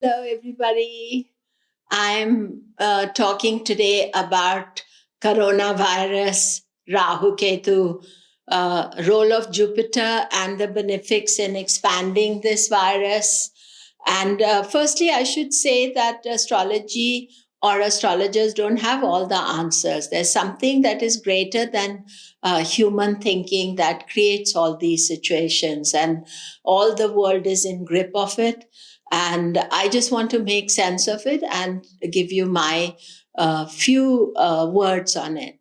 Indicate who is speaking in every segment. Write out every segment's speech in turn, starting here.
Speaker 1: Hello, everybody. I'm talking today about coronavirus, Rahu Ketu, role of Jupiter and the benefics in expanding this virus. And firstly, I should say that astrology or astrologers don't have all the answers. There's something that is greater than human thinking that creates all these situations, and all the world is in grip of it. And I just want to make sense of it and give you my few words on it.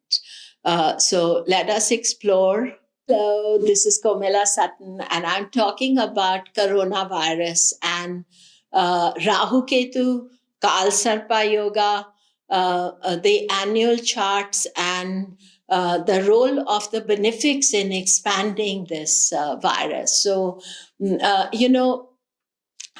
Speaker 1: So let us explore. Hello, this is Komilla Sutton, and I'm talking about coronavirus and Rahu Ketu, Kal Sarpa Yoga, the annual charts, and the role of the benefics in expanding this virus. So,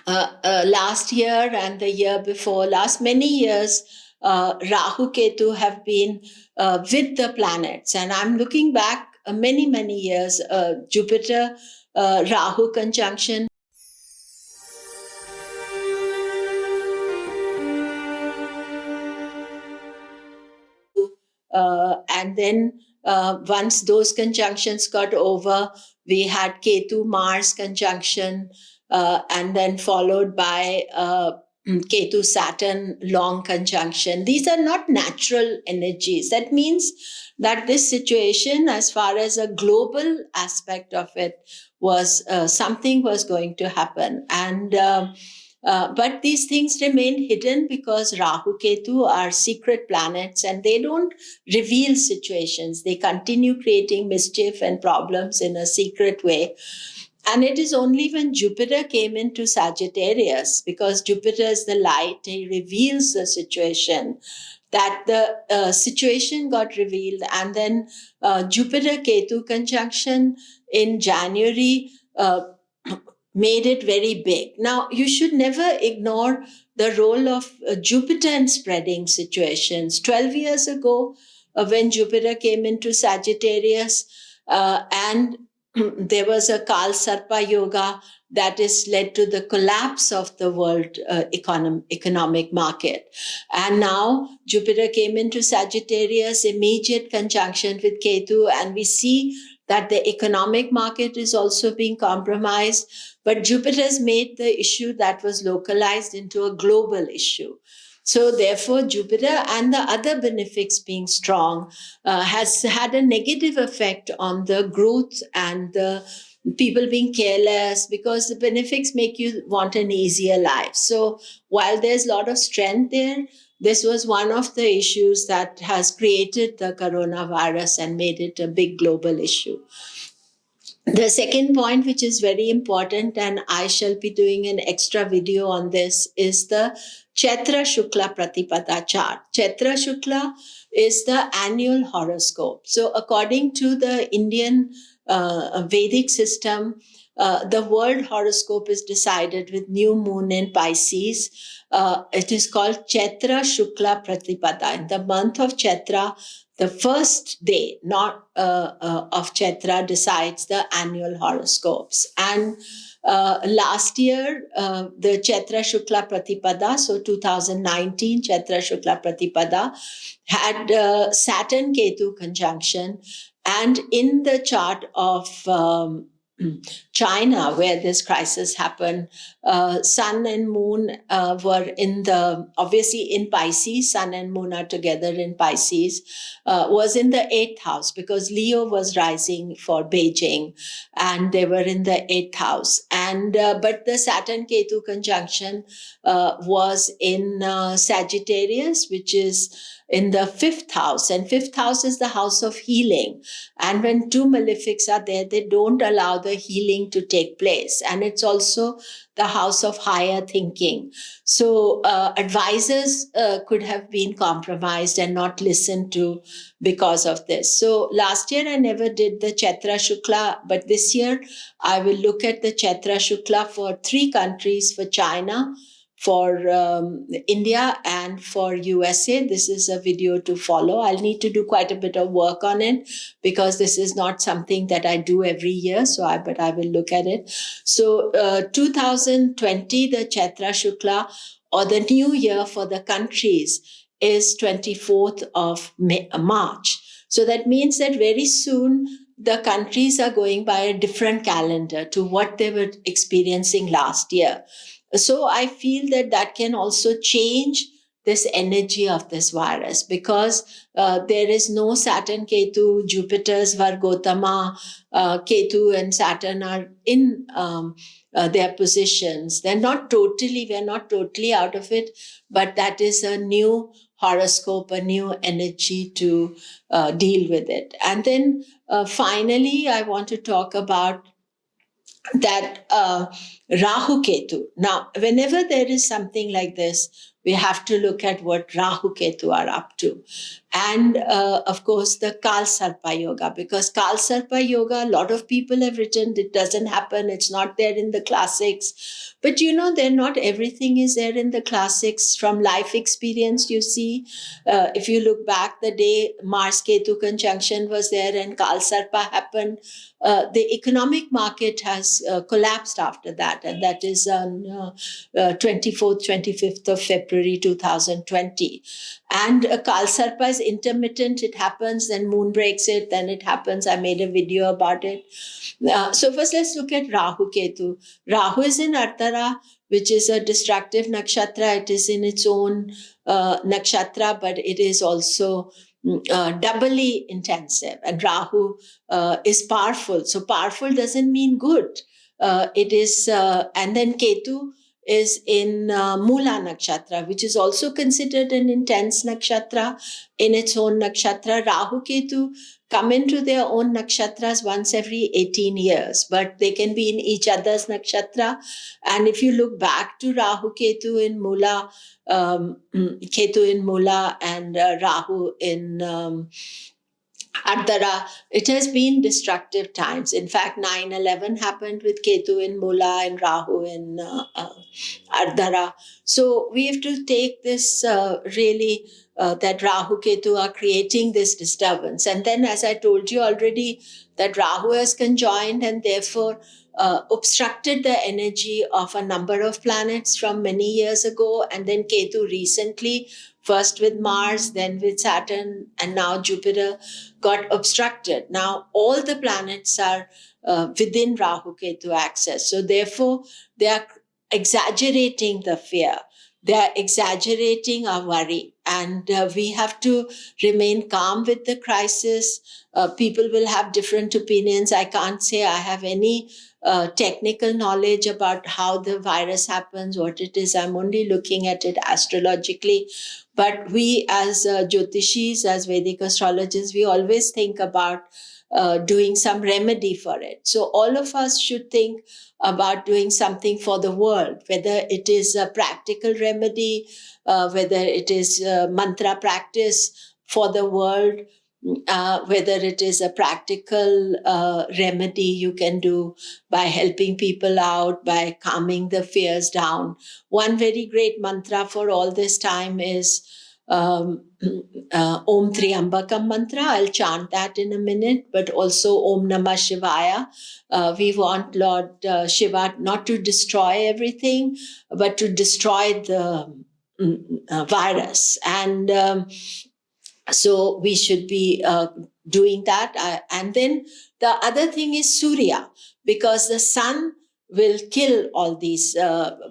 Speaker 1: last year and the year before, last many years, Rahu Ketu have been with the planets. And I'm looking back many, many years, Jupiter Rahu conjunction. And then once those conjunctions got over, we had Ketu Mars conjunction, and then followed by Ketu Saturn long conjunction. These are not natural energies. That means that this situation, as far as a global aspect of it, was something was going to happen. And but these things remain hidden because Rahu Ketu are secret planets and they don't reveal situations. They continue creating mischief and problems in a secret way. And it is only when Jupiter came into Sagittarius, because Jupiter is the light, he reveals the situation, that the situation got revealed. And then Jupiter Ketu conjunction in January made it very big. Now, you should never ignore the role of Jupiter in spreading situations. 12 years ago, when Jupiter came into Sagittarius, and there was a Kal Sarpa Yoga that has led to the collapse of the world economic market. And now Jupiter came into Sagittarius, immediate conjunction with Ketu, and we see that the economic market is also being compromised. But Jupiter has made the issue that was localized into a global issue. So therefore, Jupiter and the other benefics being strong has had a negative effect on the growth and the people being careless, because the benefics make you want an easier life. So while there's a lot of strength there, this was one of the issues that has created the coronavirus and made it a big global issue. The second point, which is very important, and I shall be doing an extra video on this, is the Chaitra Shukla Pratipada chart. Chaitra Shukla is the annual horoscope. So according to the Indian Vedic system, the world horoscope is decided with new moon in Pisces. It is called Chaitra Shukla Pratipada. In the month of Chaitra, the first day, not of Chaitra, decides the annual horoscopes. And last year, the Chaitra Shukla Pratipada, so 2019 Chaitra Shukla Pratipada, had Saturn Ketu conjunction. And in the chart of China, where this crisis happened, Sun and Moon were obviously in Pisces. Sun and Moon are together in Pisces, was in the 8th house, because Leo was rising for Beijing and they were in the 8th house. And but the Saturn Ketu conjunction was in Sagittarius, which is in the 5th house. And 5th house is the house of healing. And when two malefics are there, they don't allow the healing to take place. And it's also the house of higher thinking. So advisors could have been compromised and not listened to because of this. So last year I never did the Chaitra Shukla, but this year I will look at the Chaitra Shukla for 3 countries: for China, for India and for USA. This is a video to follow. I'll need to do quite a bit of work on it because this is not something that I do every year. But I will look at it. So 2020, the Chaitra Shukla, or the new year for the countries, is 24th of March. So that means that very soon the countries are going by a different calendar to what they were experiencing last year. So I feel that can also change this energy of this virus, because there is no Saturn, Ketu, Jupiter's Vargotama, Ketu and Saturn are in their positions. We're not totally out of it, but that is a new horoscope, a new energy to deal with it. And then finally, I want to talk about that Rahu Ketu. Now, whenever there is something like this, we have to look at what Rahu Ketu are up to. And of course, the Kal Sarpa Yoga, because Kal Sarpa Yoga, a lot of people have written, it doesn't happen, it's not there in the classics. But not everything is there in the classics. From life experience, you see, if you look back, the day Mars Ketu conjunction was there and Kal Sarpa happened, the economic market has collapsed after that. And that is on 24th, 25th of February 2020. And Kal Sarpa is intermittent. It happens, then moon breaks it, then it happens. I made a video about it. So first let's look at Rahu Ketu. Rahu is in Ardra, which is a destructive nakshatra. It is in its own nakshatra, but it is also doubly intensive. And Rahu is powerful. So powerful doesn't mean good. It is, and then Ketu is in Mula nakshatra, which is also considered an intense nakshatra in its own nakshatra. Rahu Ketu come into their own nakshatras once every 18 years, but they can be in each other's nakshatra. And if you look back to Rahu Ketu in Mula, Ketu in Mula and Rahu in Ardra, it has been destructive times. In fact, 9/11 happened with Ketu in Mula and Rahu in Ardra. So we have to take this really, that Rahu Ketu are creating this disturbance. And then, as I told you already, that Rahu has conjoined and therefore obstructed the energy of a number of planets from many years ago. And then Ketu recently, first with Mars, then with Saturn, and now Jupiter, got obstructed. Now all the planets are within Rahu Ketu axis. So therefore, they are exaggerating the fear. They are exaggerating our worry. And we have to remain calm with the crisis. People will have different opinions. I can't say I have any technical knowledge about how the virus happens, what it is. I'm only looking at it astrologically. But we as Jyotishis, as Vedic astrologers, we always think about doing some remedy for it. So all of us should think about doing something for the world, whether it is a practical remedy, whether it is mantra practice for the world, whether it is a practical remedy you can do by helping people out, by calming the fears down. One very great mantra for all this time is Om Triambakam mantra. I'll chant that in a minute, but also Om Namah Sivaya. We want Lord Shiva not to destroy everything, but to destroy the virus. And so we should be doing that. And then the other thing is Surya, because the sun will kill all these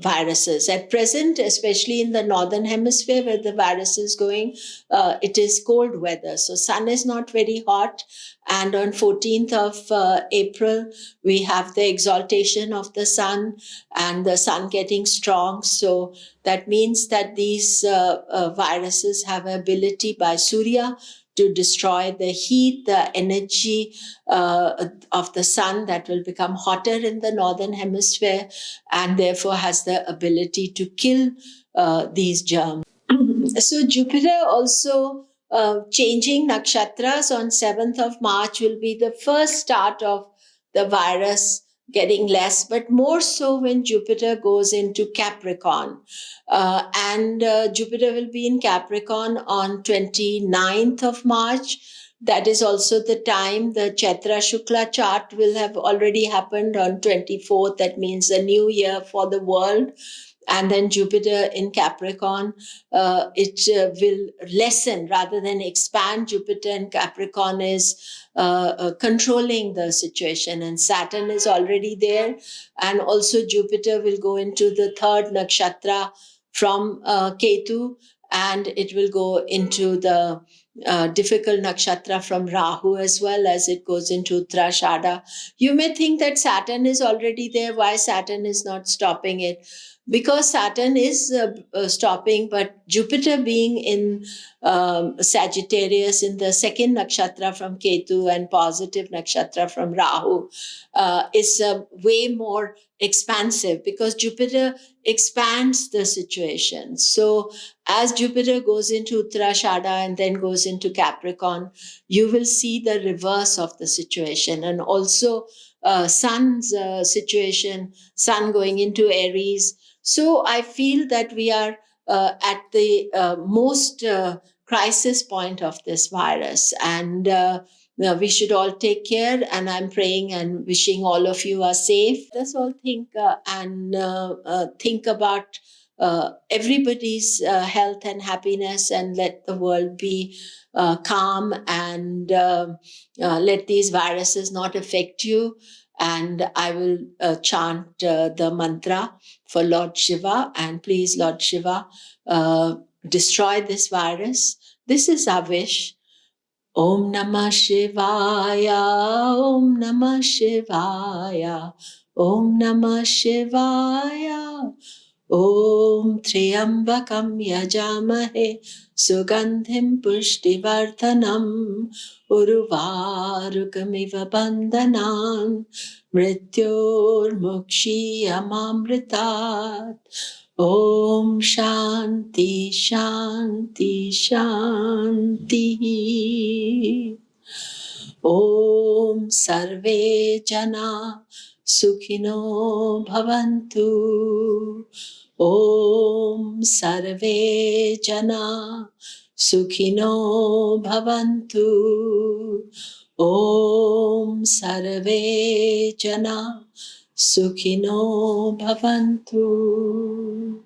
Speaker 1: viruses. At present, especially in the northern hemisphere where the virus is going, it is cold weather. So sun is not very hot. And on 14th of April, we have the exaltation of the sun and the sun getting strong. So that means that these viruses have ability by Surya to destroy the heat, the energy of the sun that will become hotter in the northern hemisphere, and therefore has the ability to kill these germs. So Jupiter also changing nakshatras on 7th of March will be the first start of the virus getting less, but more so when Jupiter goes into Capricorn. And Jupiter will be in Capricorn on 29th of March. That is also the time the Chaitra Shukla chart will have already happened on 24th. That means a new year for the world. And then Jupiter in Capricorn, it will lessen rather than expand. Jupiter in Capricorn is controlling the situation, and Saturn is already there. And also Jupiter will go into the third nakshatra from Ketu, and it will go into the difficult nakshatra from Rahu as well, as it goes into Uttara Ashadha. You may think that Saturn is already there. Why Saturn is not stopping it? Because Saturn is stopping, but Jupiter being in Sagittarius in the second nakshatra from Ketu and positive nakshatra from Rahu is way more expansive, because Jupiter expands the situation. So as Jupiter goes into Uttara Ashadha and then goes into Capricorn, you will see the reverse of the situation. And also Sun's situation, Sun going into Aries. So I feel that we are at the most crisis point of this virus, and we should all take care. And I'm praying and wishing all of you are safe. Let us all think and think about everybody's health and happiness, and let the world be calm, and let these viruses not affect you. And I will chant the mantra for Lord Shiva. And please, Lord Shiva, destroy this virus. This is our wish. Om Namah Sivaya, Om Namah Sivaya, Om Namah Sivaya. Om Triambakam Yajamahe Sugandhim Pushtivardhanam Uruvarukamiva Bandhanan Mrityor Mukshiyamamritat. Om Shanti Shanti Shanti. Om Sarve Jana Sukhino Bhavantu. Om Sarve Jana Sukhino Bhavantu. Om Sarve Jana Sukhino Bhavantu.